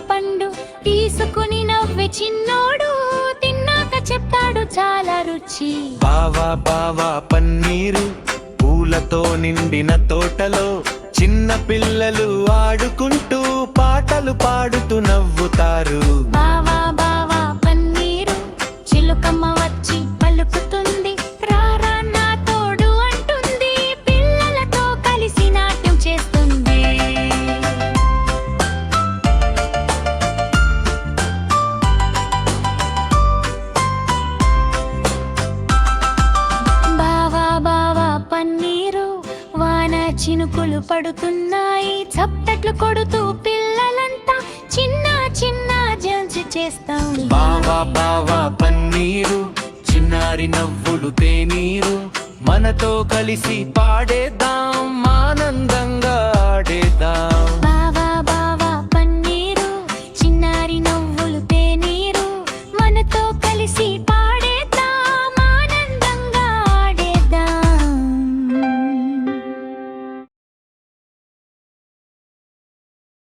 పండు తీసుకుని నవ్వే చిన్నోడు తిన్నాక చెప్తాడు చాలా రుచి. బావా బావా పన్నీరు పూలతో నిండిన తోటలో చిన్న పిల్లలు ఆడుకుంటూ పాటలు పాడుతూ నవ్వుతారు. బావా బావా పన్నీరు చిలుకమ్మ వచ్చి పలుకుతుంది, రారా నా తోడు అంటుంది, పిల్లలతో కలిసి నాట్యం చేస్తుంది. బావా బావా పన్నీరు వాన చినుకులు పడుతున్నాయి, చప్పట్లు కొడుతూ పిల్లలంతా చిన్న చిన్న డాన్స్ చేస్తాం. బావా బావా పన్నీరు చిన్నారి నవ్వులు తేనీరు, మనతో కలిసి పాడేద్దాం ఆనందంగా ఆడేద్దాం. బావా